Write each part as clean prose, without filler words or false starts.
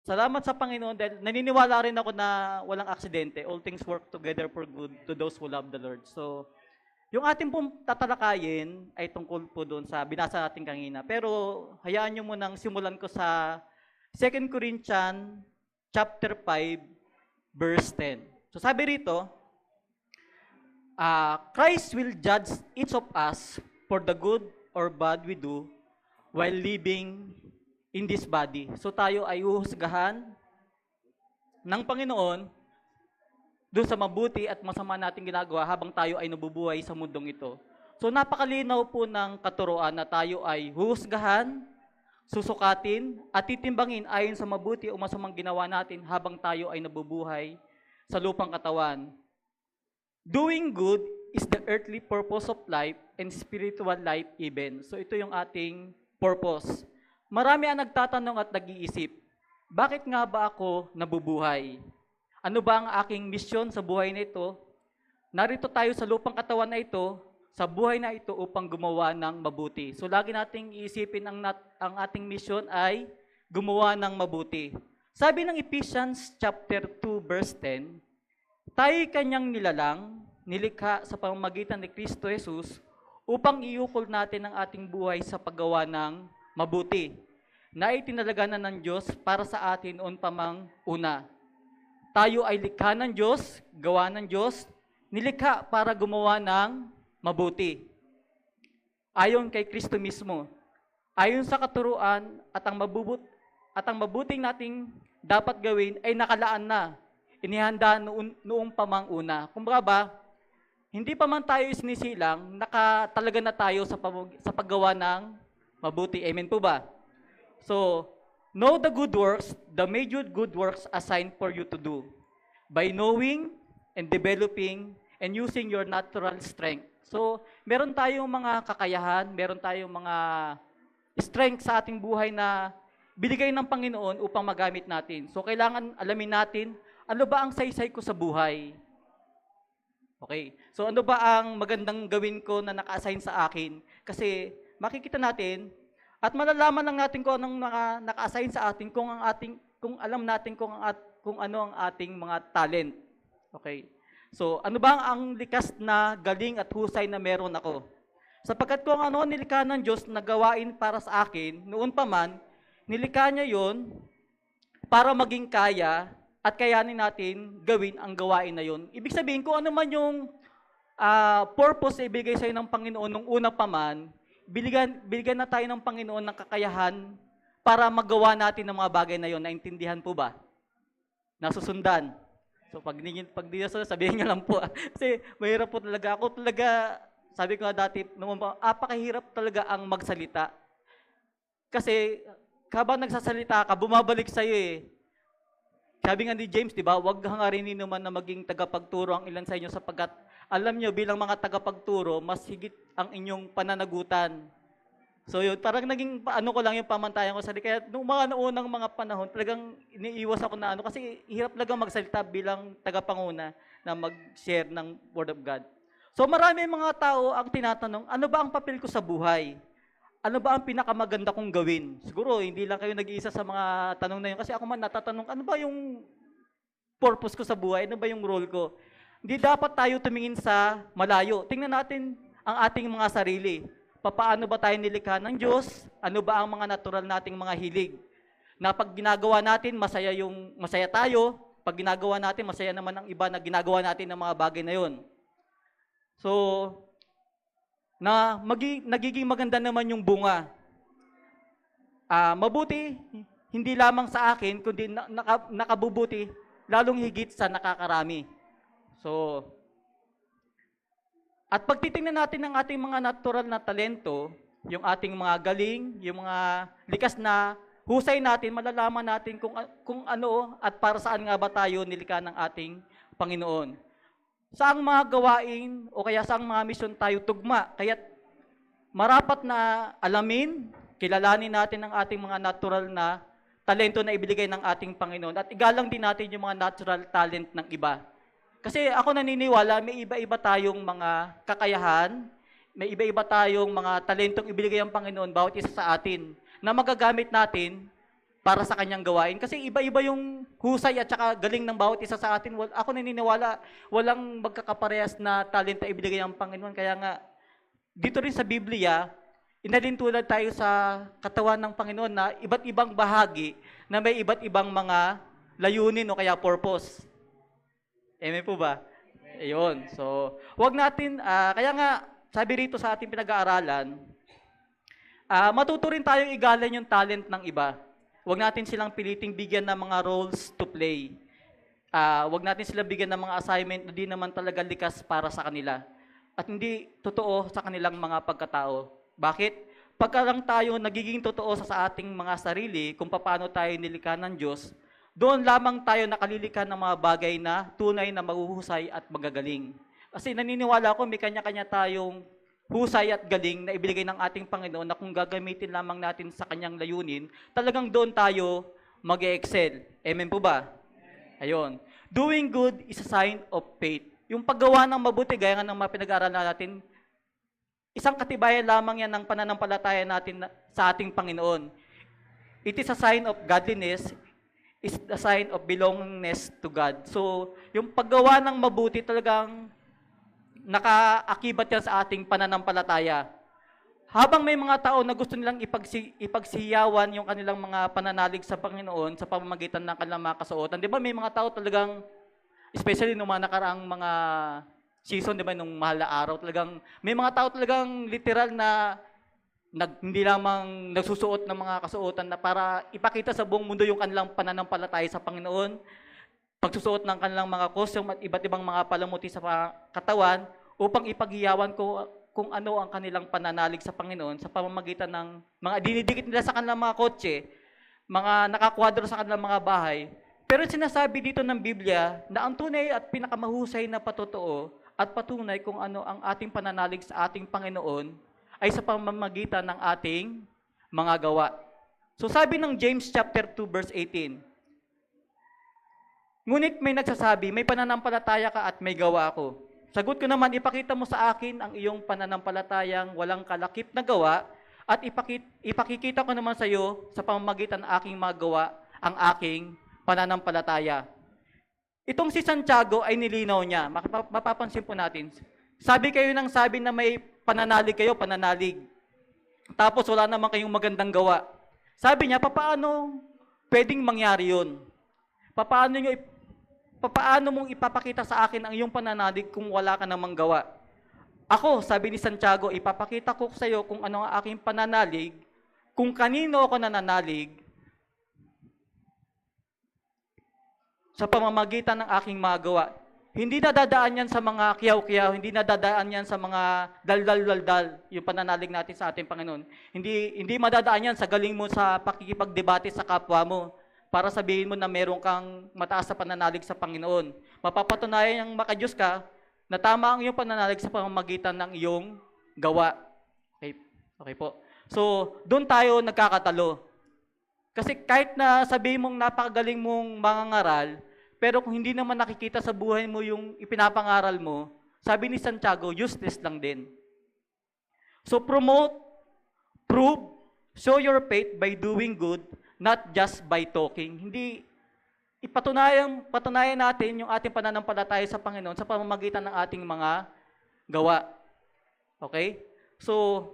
Salamat sa Panginoon dahil naniniwala rin ako na walang aksidente. All things work together for good to those who love the Lord. So, yung ating pong tatalakayin ay tungkol po doon sa binasa natin kanina. Pero hayaan nyo munang simulan ko sa 2 Corinthians chapter 5, verse 10. So sabi rito, Christ will judge each of us for the good or bad we do while living in this body. So tayo ay uhusgahan ng Panginoon doon sa mabuti at masama nating ginagawa habang tayo ay nabubuhay sa mundong ito. So napakalinaw po ng katuroan na tayo ay huhusgahan, susukatin, at titimbangin ayon sa mabuti o masamang ginawa natin habang tayo ay nabubuhay sa lupang katawan. Doing good is the earthly purpose of life and spiritual life even. So ito yung ating purpose. Marami ang nagtatanong at nag-iisip, bakit nga ba ako nabubuhay? Ano ba ang aking misyon sa buhay na ito? Narito tayo sa lupang katawan na ito, sa buhay na ito upang gumawa ng mabuti. So lagi nating iisipin ang ating misyon ay gumawa ng mabuti. Sabi ng Ephesians chapter 2 verse 10, tayo'y kanyang nilalang, nilikha sa pamamagitan ni Kristo Jesus upang iukol natin ang ating buhay sa paggawa ng mabuti na itinalaga na ng Diyos para sa atin noon pa mang una. Tayo ay likha ng Diyos, gawa ng Diyos, nilikha para gumawa ng mabuti. Ayon kay Kristo mismo, ayon sa katuruan at ang mabuting nating dapat gawin ay nakalaan na, inihanda noong pa mang una. Kumbaga ba, hindi pa man tayo isinisilang, nakatalaga na tayo sa paggawa ng mabuti. Amen po ba? So, know the good works, the major good works assigned for you to do by knowing and developing and using your natural strength. So, meron tayong mga kakayahan, meron tayong mga strength sa ating buhay na binigay ng Panginoon upang magamit natin. So, kailangan alamin natin, ano ba ang saysay ko sa buhay? Okay. So, ano ba ang magandang gawin ko na naka-assign sa akin? Kasi, makikita natin, at malalaman lang natin kung anong naka-assign sa atin kung alam natin kung ano ang ating mga talent. Okay. So, ano ba ang likas na galing at husay na meron ako? Sapagkat kung ano nilikha ng Diyos na gawain para sa akin, noon pa man, nilikha niya yon para maging kaya at kayanin natin gawin ang gawain na yon. Ibig sabihin, kung ano man yung purpose na ibigay sa'yo ng Panginoon nung una pa man, Biligyan na tayo ng Panginoon ng kakayahan para magawa natin ng mga bagay na yon. Naintindihan po ba? Nasusundan. So pag di nyo sabihin nyo lang po. Kasi mahirap po talaga. Ako talaga, sabi ko nga dati, apakahirap talaga ang magsalita. Kasi habang nagsasalita ka, bumabalik sa'yo eh. Sabi nga ni James, di ba, huwag hangarinin naman na maging tagapagturo ang ilan sa inyo sapagkat alam nyo bilang mga tagapagturo, mas higit ang inyong pananagutan. So yun, parang naging ano ko lang yung pamantayan ko sa kaya nung mga naunang mga panahon, talagang iniiwas ako na ano kasi hirap talaga magsalita bilang tagapanguna na mag-share ng Word of God. So marami mga tao ang tinatanong, ano ba ang papel ko sa buhay? Ano ba ang pinakamaganda kong gawin? Siguro, hindi lang kayo nag-iisa sa mga tanong na yun. Kasi ako man natatanong, ano ba yung purpose ko sa buhay? Ano ba yung role ko? Hindi dapat tayo tumingin sa malayo. Tingnan natin ang ating mga sarili. Paano ba tayo nilikha ng Diyos? Ano ba ang mga natural nating mga hilig? Na pag ginagawa natin, masaya tayo. Pag ginagawa natin, masaya naman ang iba na ginagawa natin ng mga bagay na yun. So, nagiging maganda naman yung bunga. Mabuti, hindi lamang sa akin, kundi nakabubuti, lalong higit sa nakakarami. So, at pag titingnan natin ang ating mga natural na talento, yung ating mga galing, yung mga likas na husay natin, malalaman natin kung ano at para saan nga ba tayo nilikha ng ating Panginoon. Saang mga gawain o kaya saang mga misyon tayo tugma. Kaya marapat na alamin, kilalanin natin ang ating mga natural na talento na ibigay ng ating Panginoon at igalang din natin yung mga natural talent ng iba. Kasi ako naniniwala, may iba-iba tayong mga kakayahan, may iba-iba tayong mga talentong ibigay ng Panginoon bawat isa sa atin na magagamit natin para sa kanyang gawain. Kasi iba-iba yung husay at saka galing ng bawat isa sa atin. Ako naniniwala, walang magkakaparehas na talent na ibigay ng Panginoon. Kaya nga, dito rin sa Biblia, inalintulad tayo sa katawan ng Panginoon na iba't ibang bahagi na may iba't ibang mga layunin o kaya purpose. Amen po ba? Ayun. So, wag natin, kaya nga, sabi rito sa ating pinag-aaralan, matuto rin tayong igalan yung talent ng iba. Huwag natin silang piliting bigyan ng mga roles to play. Huwag natin silang bigyan ng mga assignment na di naman talaga likas para sa kanila. At hindi totoo sa kanilang mga pagkatao. Bakit? Pagka lang tayo nagiging totoo sa ating mga sarili, kung paano tayo nilikha ng Diyos, doon lamang tayo nakalilikan ng mga bagay na tunay na mahuhusay at magagaling. Kasi naniniwala ako may kanya-kanya tayong husay at galing na ibigay ng ating Panginoon na kung gagamitin lamang natin sa kanyang layunin, talagang doon tayo mag-excel. Amen po ba? Ayun. Doing good is a sign of faith. Yung paggawa ng mabuti, gaya nga ng mga pinag-aaralan natin, isang katibayan lamang yan ng pananampalataya natin sa ating Panginoon. It is a sign of godliness, is a sign of belongingness to God. So, yung paggawa ng mabuti talagang nakaakibat yan sa ating pananampalataya. Habang may mga tao na gusto nilang ipagsiyawan yung kanilang mga pananalig sa Panginoon sa pamamagitan ng kanilang mga kasuotan. Di ba may mga tao talagang, especially nung mga nakaraang mga season, di ba, nung mahal na araw, talagang, may mga tao talagang literal na hindi lamang nagsusuot ng mga kasuotan na para ipakita sa buong mundo yung kanilang pananampalataya sa Panginoon, pagsusuot ng kanilang mga costume at iba't ibang mga palamuti sa katawan upang ipaghiyawan ko kung ano ang kanilang pananalig sa Panginoon sa pamamagitan ng mga dinidikit nila sa kanilang mga kotse, mga nakakwadro sa kanilang mga bahay. Pero sinasabi dito ng Biblia na ang tunay at pinakamahusay na patotoo at patunay kung ano ang ating pananalig sa ating Panginoon ay sa pamamagitan ng ating mga gawa. So sabi ng James chapter 2 verse 18, ngunit may nagsasabi, may pananampalataya ka at may gawa ako. Sagot ko naman, ipakita mo sa akin ang iyong pananampalatayang walang kalakip na gawa at ipakikita ko naman sa iyo sa pamamagitan ng aking mga gawa ang aking pananampalataya. Itong si Santiago ay nilinaw niya. Mapapansin po natin. Sabi kayo ng sabi na may pananalig kayo, pananalig. Tapos wala naman kayong magandang gawa. Sabi niya, paano pwedeng mangyari yun? Paano mong ipapakita sa akin ang iyong pananalig kung wala ka namang gawa? Ako, sabi ni Santiago, ipapakita ko sa iyo kung ano ang aking pananalig, kung kanino ako nananalig, sa pamamagitan ng aking mga gawa. Hindi nadadaan yan sa mga kiyaw-kiyaw, hindi nadadaan yan sa mga dal-dal-dal-dal, yung pananalig natin sa ating Panginoon. Hindi madadaan yan sa galing mo sa pakikipagdebate sa kapwa mo, para sabihin mo na meron kang mataas na pananalig sa Panginoon. Mapapatunayan yung makadiyos ka na tama ang iyong pananalig sa pamamagitan ng iyong gawa. Okay po. So, doon tayo nagkakatalo. Kasi kahit na sabihin mong napakagaling mong mangangaral, pero kung hindi naman nakikita sa buhay mo yung ipinapangaral mo, sabi ni Santiago, useless lang din. So, promote, prove, show your faith by doing good, not just by talking. Hindi, patunayan natin yung ating pananampalataya sa Panginoon sa pamamagitan ng ating mga gawa. Okay? So,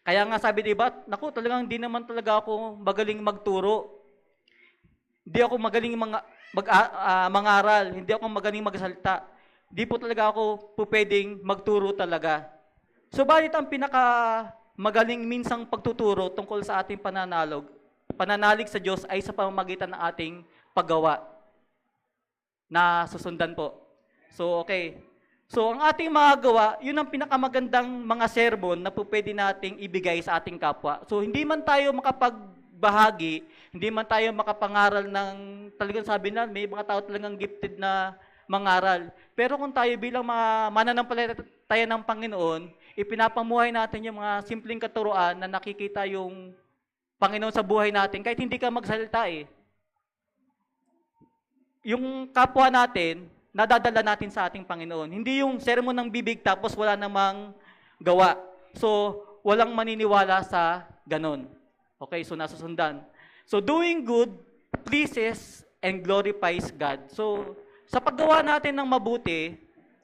kaya nga sabi diba, naku, talagang hindi naman talaga ako magaling magturo. Hindi ako magaling mangaral. Hindi ako magaling magsalita. Hindi po talaga ako pwedeng magturo talaga. So, bakit ang magaling minsang pagtuturo tungkol sa ating pananalig sa Diyos ay sa pamamagitan ng ating paggawa na susundan po. So, okay. So, ang ating mga gawa, yun ang pinakamagandang mga sermon na po pwede nating ibigay sa ating kapwa. So, hindi man tayo makapagbahagi, hindi man tayo makapangaral ng, talagang sabi na, may mga tao talagang gifted na mangaral. Pero kung tayo bilang mga mananampalataya ng Panginoon, ipinapamuhay natin yung mga simpleng katuruan na nakikita yung Panginoon sa buhay natin, kahit hindi ka magsalita eh. Yung kapwa natin, nadadala natin sa ating Panginoon. Hindi yung sermon ng bibig tapos wala namang gawa. So, walang maniniwala sa ganon. Okay, so nasusundan. So doing good pleases and glorifies God. So sa paggawa natin ng mabuti,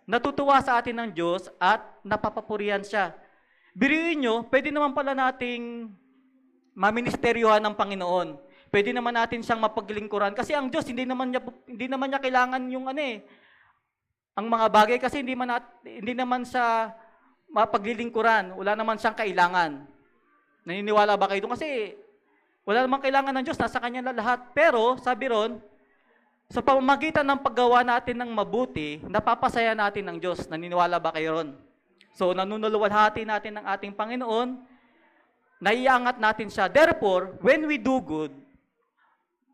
natutuwa sa atin ng Diyos at napapapurihan siya. Biruin nyo, pwede naman pala nating maministeryuhan ng Panginoon. Pwede naman natin siyang mapaglingkuran kasi ang Diyos hindi naman niya kailangan yung ang mga bagay kasi hindi naman sa mapaglilingkuran. Wala naman siyang kailangan. Naniniwala ba kayo doon? Kasi wala namang kailangan ng Diyos, nasa Kanya na lahat. Pero, sabi ron, sa pamamagitan ng paggawa natin ng mabuti, napapasaya natin ng Diyos. Naniniwala ba kayo ron? So, nanunuluwalhati natin ng ating Panginoon, naiangat natin siya. Therefore, when we do good,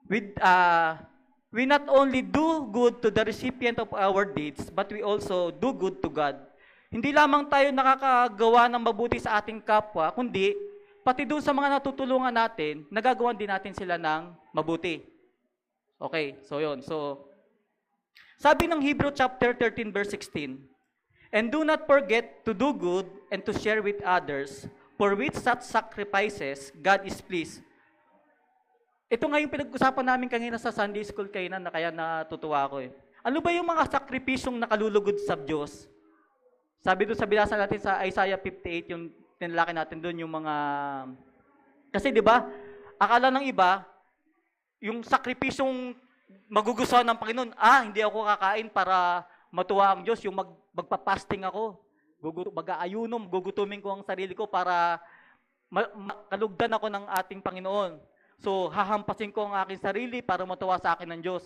we not only do good to the recipient of our deeds, but we also do good to God. Hindi lamang tayo nakakagawa ng mabuti sa ating kapwa, kundi pati doon sa mga natutulungan natin, nagagawan din natin sila ng mabuti. Okay, so yun. So, sabi ng Hebrew chapter 13 verse 16, "And do not forget to do good and to share with others, for with such sacrifices, God is pleased." Ito nga yung pinag-usapan namin kanina sa Sunday School kainan na kaya natutuwa ako eh. Ano ba yung mga sakripisyong nakalulugod sa Diyos? Sabi doon sa binasa natin sa Isaiah 58, yung tinalaki natin doon yung mga... Kasi di ba, akala ng iba, yung sakripisyong magugustuhan ng Panginoon, hindi ako kakain para matuwa ang Diyos, yung magpa-fasting ako, mag-aayunom, gugutumin ko ang sarili ko para kalugdan ako ng ating Panginoon. So, hahampasin ko ang aking sarili para matuwa sa akin ng Diyos.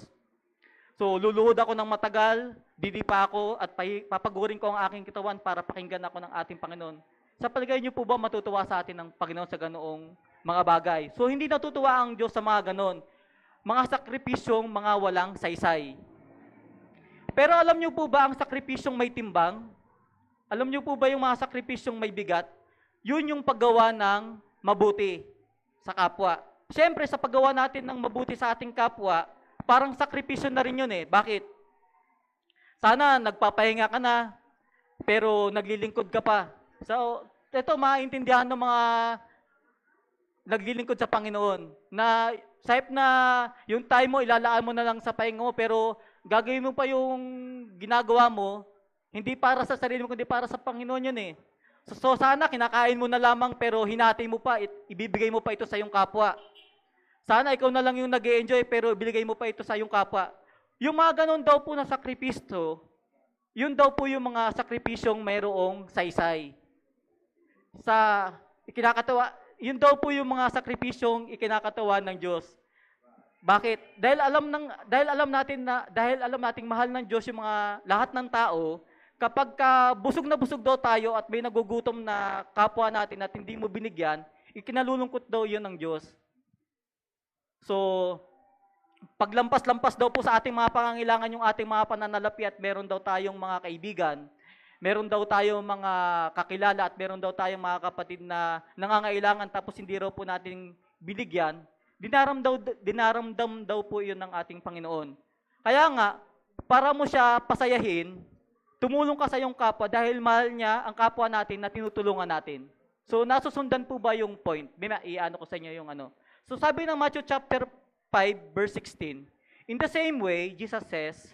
So, luluhod ako ng matagal, didipa ako, at papagurin ko ang aking katawan para pakinggan ako ng ating Panginoon. Sa palagay niyo po ba matutuwa sa atin ng Panginoon sa ganoong mga bagay? So, hindi natutuwa ang Diyos sa mga ganon. Mga sakripisyong mga walang saysay. Pero alam niyo po ba ang sakripisyong may timbang? Alam niyo po ba yung mga sakripisyong may bigat? Yun yung paggawa ng mabuti sa kapwa. Siyempre, sa paggawa natin ng mabuti sa ating kapwa, parang sakripisyo na rin yun eh. Bakit? Sana nagpapahinga ka na, pero naglilingkod ka pa. So, ito maintindihan ng mga naglilingkod sa Panginoon, na sahip na yung time mo, ilalaan mo na lang sa pahinga mo, pero gagawin mo pa yung ginagawa mo, hindi para sa sarili mo, kundi para sa Panginoon yun eh. So sana kinakain mo na lamang, pero hinati mo pa, ibibigay mo pa ito sa iyong kapwa. Sana ikaw na lang yung nag-e-enjoy pero ibigay mo pa ito sa iyong kapwa. Yung mga ganun daw po na sakripisyo, yun daw po yung mga sakripisyong mayroong saysay. Yun daw po yung mga sakripisyong ikinakatawa ng Diyos. Bakit? Dahil alam nating mahal ng Diyos yung mga lahat ng tao, kapag busog na busog daw tayo at may nagugutom na kapwa natin at hindi mo binigyan, ikinalulungkot daw yun ng Diyos. So, paglampas-lampas daw po sa ating mga pangangailangan yung ating mga pananalapi at meron daw tayong mga kaibigan, meron daw tayong mga kakilala at meron daw tayong mga kapatid na nangangailangan tapos hindi raw po natin binigyan, dinaramdam daw po yun ng ating Panginoon. Kaya nga, para mo siya pasayahin, tumulong ka sa iyong kapwa dahil mahal niya ang kapwa natin na tinutulungan natin. So, nasusundan po ba yung point? Iano ko sa inyo yung ano. So sabi ng Matthew chapter 5 verse 16, "In the same way, Jesus says,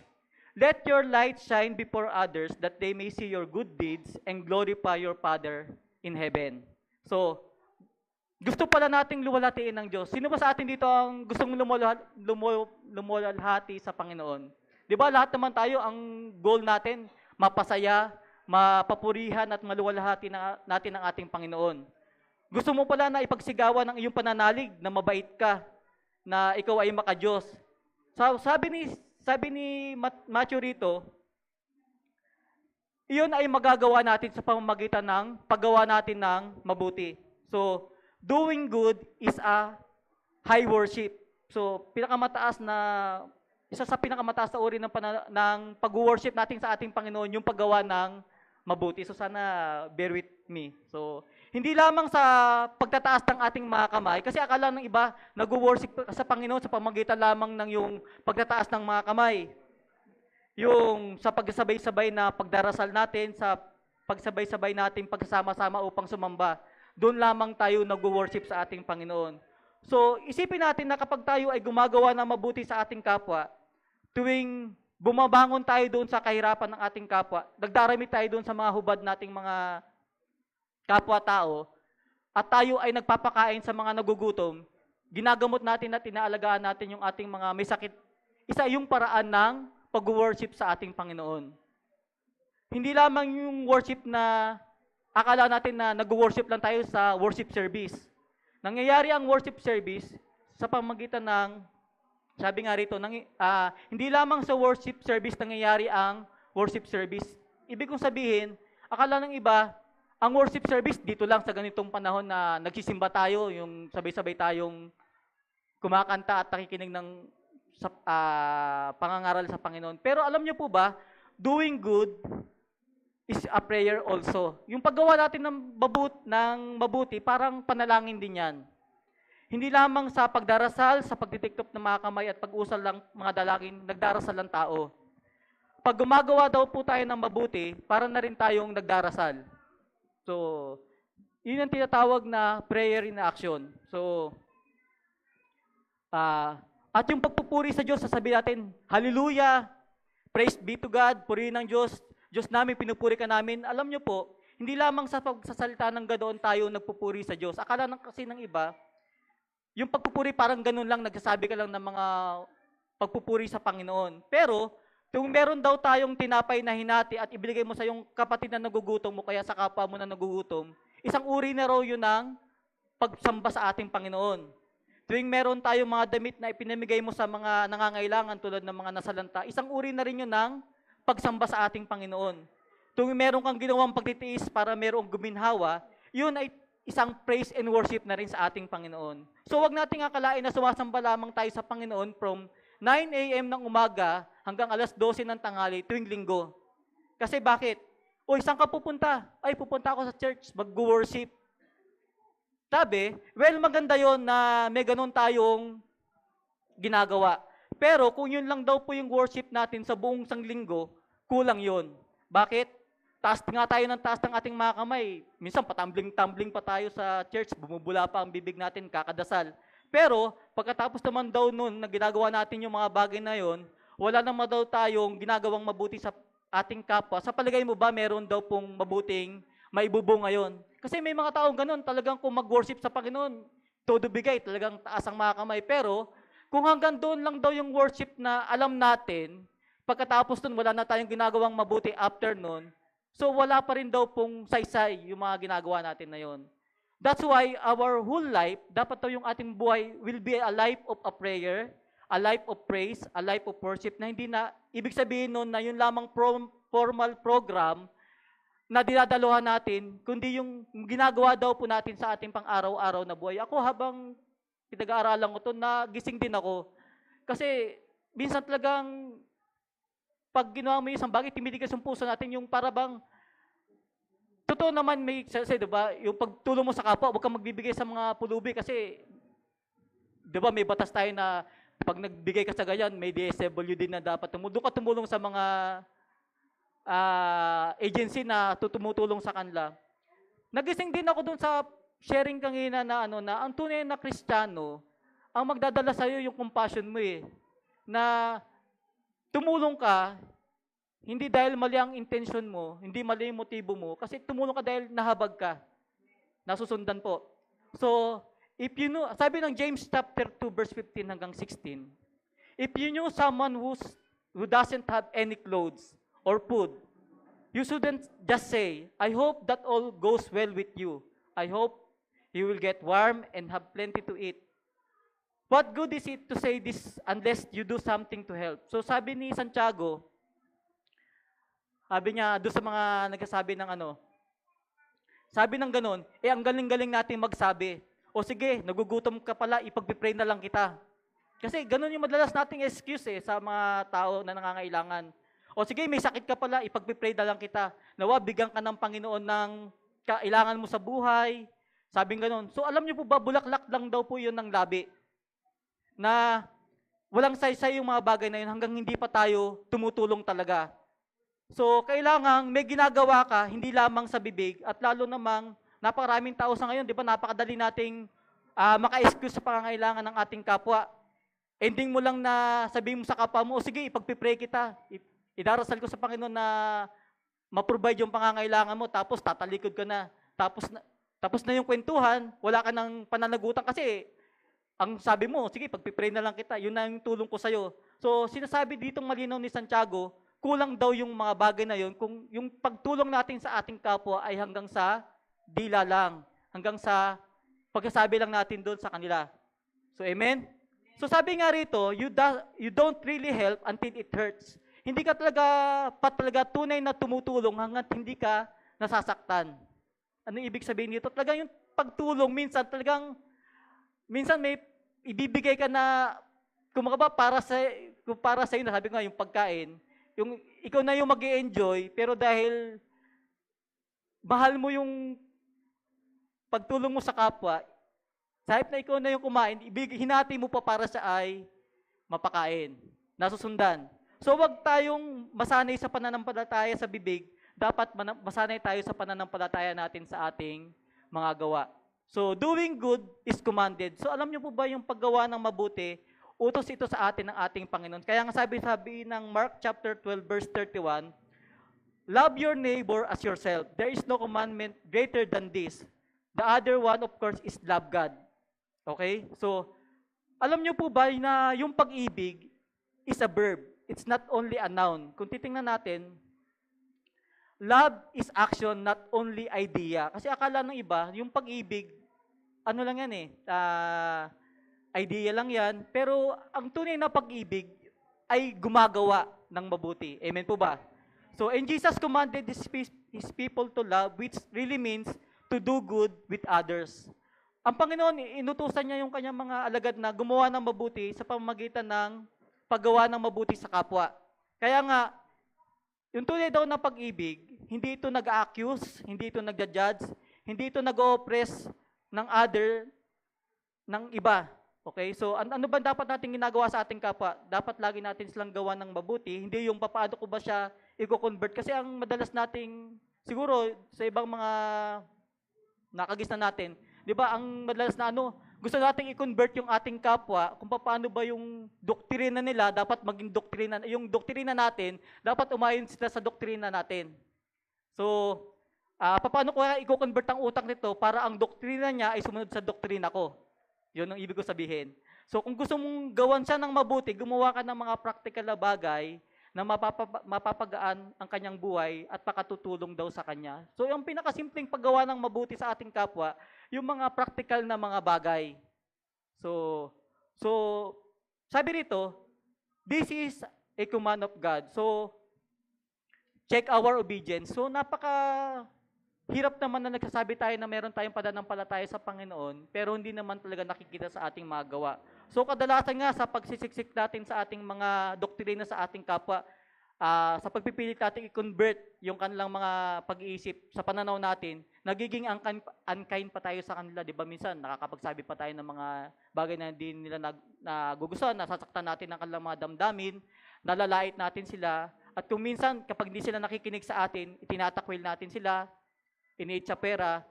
let your light shine before others that they may see your good deeds and glorify your Father in heaven." So, gusto pala nating luwalhatiin ng Diyos. Sino ba sa atin dito ang gustong lumuwalhati sa Panginoon? Di ba lahat naman tayo, ang goal natin, mapasaya, mapapurihan at maluwalhati natin ang ating Panginoon. Gusto mo pala na ipagsigawan ng iyong pananalig na mabait ka, na ikaw ay maka-Diyos. Sabi ni Matthew rito, iyon ay magagawa natin sa pamamagitan ng paggawa natin ng mabuti. So, doing good is a high worship. So, isa sa pinakamataas na uri ng pag-worship natin sa ating Panginoon, yung paggawa ng mabuti. So, sana bear with me. So, hindi lamang sa pagtataas ng ating mga kamay, kasi akala ng iba, nag-worship sa Panginoon sa pamagitan lamang ng yung pagtataas ng mga kamay. Yung sa pagsabay-sabay na pagdarasal natin, sa pagsabay-sabay natin pagsasama-sama upang sumamba, doon lamang tayo nag-worship sa ating Panginoon. So, isipin natin na kapag tayo ay gumagawa ng mabuti sa ating kapwa, tuwing bumabangon tayo doon sa kahirapan ng ating kapwa, nagdarami tayo doon sa mga hubad nating mga kapwa-tao, at tayo ay nagpapakain sa mga nagugutom, ginagamot natin at inaalagaan natin yung ating mga may sakit, isa yung paraan ng pag-worship sa ating Panginoon. Hindi lamang yung worship na akala natin na nag-worship lang tayo sa worship service. Nangyayari ang worship service sa pamamagitan ng, sabi nga rito, hindi lamang sa worship service nangyayari ang worship service. Ibig kong sabihin, akala ng iba, ang worship service dito lang sa ganitong panahon na nagsisimba tayo, yung sabay-sabay tayong kumakanta at nakikinig ng pangangaral sa Panginoon. Pero alam niyo po ba, doing good is a prayer also. Yung paggawa natin ng mabuti, parang panalangin din yan. Hindi lamang sa pagdarasal, sa pagtitiktok ng mga kamay at pag-usal lang mga dalangin, nagdarasal lang tao. Pag gumagawa daw po tayo ng mabuti, para na rin tayong nagdarasal. So, yun ang tinatawag na prayer in action. So, at yung pagpupuri sa Diyos, sasabihin natin, Hallelujah, praise be to God, purihin ng Diyos, Diyos namin, pinupuri ka namin. Alam nyo po, hindi lamang sa pagsasalita ng ganoon tayo nagpupuri sa Diyos. Akala kasi ng iba, yung pagpupuri parang ganun lang, nagsasabi ka lang ng mga pagpupuri sa Panginoon. Pero, kung meron daw tayong tinapay na hinati at ibigay mo sa yung kapatid na nagugutom mo, kaya sa kapwa mo na nagugutom, isang uri na raw yun ng pagsamba sa ating Panginoon. Tuwing meron tayong mga damit na ipinamigay mo sa mga nangangailangan tulad ng mga nasalanta, isang uri na rin yun ng pagsamba sa ating Panginoon. Tuwing meron kang ginawang pagtitiis para merong guminhawa, yun ay isang praise and worship na rin sa ating Panginoon. So wag nating akalain na sumasamba lamang tayo sa Panginoon from 9 a.m. ng umaga hanggang alas 12 ng tanghali tuwing linggo. Kasi bakit? O, saan ka pupunta? Ay, pupunta ako sa church, mag-worship. Sabi, well, maganda yon na may ganun tayong ginagawa. Pero kung yun lang daw po yung worship natin sa buong sanglinggo, kulang yon. Bakit? Taas nga tayo ng taas ng ating mga kamay. Minsan patambling-tambling pa tayo sa church, bumubula pa ang bibig natin, kakadasal. Pero pagkatapos naman daw nun na ginagawa natin yung mga bagay na yon, wala naman daw tayong ginagawang mabuti sa ating kapwa. Sa palagay mo ba meron daw pong mabuting maibubong ngayon? Kasi may mga taong ganun, talagang kung mag-worship sa Panginoon, todo bigay, talagang taas ang mga kamay. Pero kung hanggang doon lang daw yung worship na alam natin, pagkatapos nun wala na tayong ginagawang mabuti after nun, so wala pa rin daw pong saysay yung mga ginagawa natin na yon. That's why our whole life, dapat daw yung ating buhay will be a life of a prayer, a life of praise, a life of worship, na hindi na, ibig sabihin nun na yun lamang formal program na dinadaluhan natin, kundi yung ginagawa daw po natin sa ating pang-araw-araw na buhay. Ako habang pinag-aaralan ko to, nagising din ako. Kasi minsan talagang pag ginawa mo yung isang bagay, timidigas yung puso natin, yung parabang, totoo naman may, kasi diba, yung pagtulong mo sa kapwa, huwag kang magbibigay sa mga pulubi kasi, diba, may batas tayo na pag nagbigay ka sa ganyan, may DSWD din na dapat tumulong. Doon ka tumulong sa mga agency na tumutulong sa kanila. Nagising din ako doon sa sharing kanina na na ang tunay na Kristiyano, ang magdadala sa iyo yung compassion mo na tumulong ka, hindi dahil mali ang intention mo, hindi mali yung motibo mo, kasi tumulong ka dahil nahabag ka. Nasusundan po. So, if you know, sabi ng James chapter 2 verse 15 hanggang 16, if you knew someone who doesn't have any clothes or food, you shouldn't just say, I hope that all goes well with you. I hope you will get warm and have plenty to eat. What good is it to say this unless you do something to help? So sabi ni Santiago, sabi niya doon sa mga nagsasabi ng sabi ng ganun, ang galing-galing natin magsabi. O sige, nagugutom ka pala, ipag-pray na lang kita. Kasi ganun yung madalas nating excuse sa mga tao na nangangailangan. O sige, may sakit ka pala, ipag-pray na lang kita. Nawa, bigyan ka ng Panginoon ng kailangan mo sa buhay. Sabing ganun. So alam niyo po ba, bulaklak lang daw po yun ng labi. Na walang saysay yung mga bagay na yun hanggang hindi pa tayo tumutulong talaga. So, kailangan may ginagawa ka, hindi lamang sa bibig, at lalo namang napakaraming tao sa ngayon, di ba, napakadali nating maka-excuse sa pangangailangan ng ating kapwa. Ending mo lang na sabihin mo sa kapwa mo, sige, ipagpipray kita. Idarasal ko sa Panginoon na ma-provide yung pangangailangan mo, tapos tatalikod ka na. Tapos na yung kwentuhan, wala ka ng pananagutan kasi ang sabi mo, sige, pagpipray na lang kita, yun na yung tulong ko sa'yo. So, sinasabi ditong malinaw ni Santiago, kulang daw yung mga bagay na yun kung yung pagtulong natin sa ating kapwa ay hanggang sa dila lang, hanggang sa pagkasabi lang natin doon sa kanila. So, amen? So, sabi nga rito, you don't really help until it hurts. Hindi ka talaga tunay na tumutulong hanggang hindi ka nasasaktan. Ano ibig sabihin dito? Talagang yung pagtulong, minsan may ibibigay ka na, kumbaga para sa iyo, sabi ko nga, yung pagkain, yung ikaw na yung mag-i-enjoy, pero dahil mahal mo yung pagtulong mo sa kapwa, kahit na ikaw na yung kumain, hinati mo pa para sa ay mapakain, nasusundan. So wag tayong masanay sa pananampalataya sa bibig, dapat masanay tayo sa pananampalataya natin sa ating mga gawa. So, doing good is commanded. So, alam niyo po ba yung paggawa ng mabuti, utos ito sa atin ng ating Panginoon. Kaya nga sabi ng Mark chapter 12 verse 31, love your neighbor as yourself. There is no commandment greater than this. The other one, of course, is love God. Okay? So, alam niyo po ba na yung pag-ibig is a verb. It's not only a noun. Kung titingnan natin, love is action, not only idea. Kasi akala ng iba, yung pag-ibig, ano lang yan idea lang yan. Pero ang tunay na pag-ibig ay gumagawa ng mabuti. Amen po ba? So, and Jesus commanded His people to love, which really means to do good with others. Ang Panginoon, inutusan niya yung kanyang mga alagad na gumawa ng mabuti sa pamamagitan ng paggawa ng mabuti sa kapwa. Kaya nga, yung tunay daw na pag-ibig, hindi ito nag-accuse, hindi ito nag-judge, hindi ito nag-oppress ng iba. Okay? So, ano ba dapat natin ginagawa sa ating kapwa? Dapat lagi natin silang gawa ng mabuti, hindi yung papaano ko ba siya i-convert. Kasi ang madalas nating, siguro, sa ibang mga nakagis na natin, di ba, ang madalas na gusto nating i-convert yung ating kapwa, kung paano ba yung doktrina nila, dapat maging doktrina, yung doktrina natin, dapat umayon sila sa doktrina natin. So, paano ko i-convert ang utak nito para ang doktrina niya ay sumunod sa doktrina ko? Yun ang ibig ko sabihin. So, kung gusto mong gawan siya ng mabuti, gumawa ka ng mga practical na bagay na mapapagaan ang kanyang buhay at pakatutulong daw sa kanya. So, yung pinakasimpleng paggawa ng mabuti sa ating kapwa, yung mga practical na mga bagay. So sabi rito, this is a command of God. So, check our obedience. So, hirap naman na nagsasabi tayo na meron tayong pananampalataya sa Panginoon, pero hindi naman talaga nakikita sa ating mga gawa. So, kadalasan nga sa pagsisiksik natin sa ating mga doktrina sa ating kapwa, sa pagpipilit natin i-convert yung kanilang mga pag-iisip sa pananaw natin, nagiging unkind pa tayo sa kanila. Di ba minsan, nakakapagsabi pa tayo ng mga bagay na hindi nila nagugustuhan, nasasaktan natin ang kanilang mga damdamin, nalalait natin sila, at kung minsan, kapag hindi sila nakikinig sa atin, itinatakwil natin sila, iniitsapera,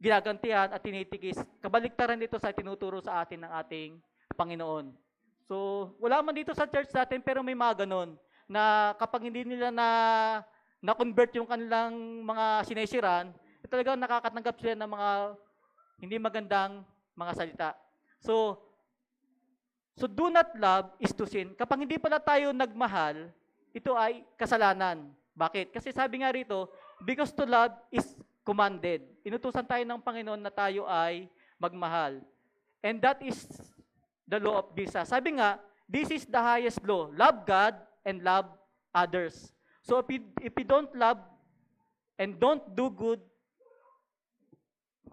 ginagantihan at tinitikis. Kabaliktaran dito sa tinuturo sa atin ng ating Panginoon. So, wala man dito sa church natin, pero may mga ganun, na kapag hindi nila na-convert yung kanilang mga sinisiran, talagang nakakatanggap sila ng mga hindi magandang mga salita. So do not love is to sin. Kapag hindi pala tayo nagmahal, ito ay kasalanan. Bakit? Kasi sabi nga rito, because to love is commanded. Inutusan tayo ng Panginoon na tayo ay magmahal. And that is the law of Jesus. Sabi nga, this is the highest law. Love God and love others. So if you don't love and don't do good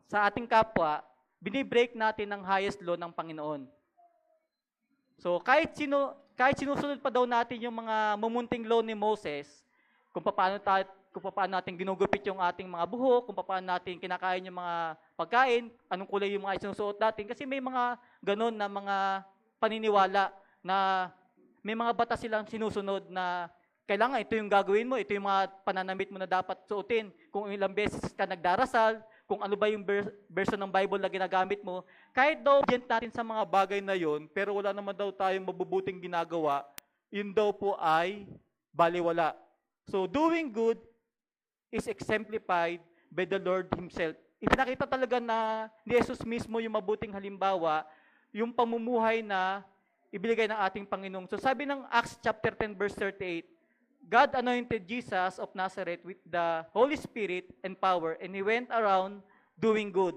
sa ating kapwa, binibreak natin ang highest law ng Panginoon. So kahit sinusunod pa daw natin yung mga mumunting law ni Moses, kung paano natin ginugupit yung ating mga buhok, kung paano natin kinakain yung mga pagkain, anong kulay yung mga isinusuot natin, kasi may mga ganon na mga paniniwala na may mga batas silang sinusunod na kailangan ito yung gagawin mo, ito yung mga pananamit mo na dapat suotin. Kung ilang beses ka nagdarasal, kung ano ba yung version ng Bible na ginagamit mo, kahit daw obedient natin sa mga bagay na yon, pero wala naman daw tayong mabubuting ginagawa, yun daw po ay baliwala. So, doing good is exemplified by the Lord Himself. Ipinakita talaga na ni Jesus mismo yung mabuting halimbawa, yung pamumuhay na ibigay ng ating Panginoon. So sabi ng Acts chapter 10 verse 38, God anointed Jesus of Nazareth with the Holy Spirit and power, and He went around doing good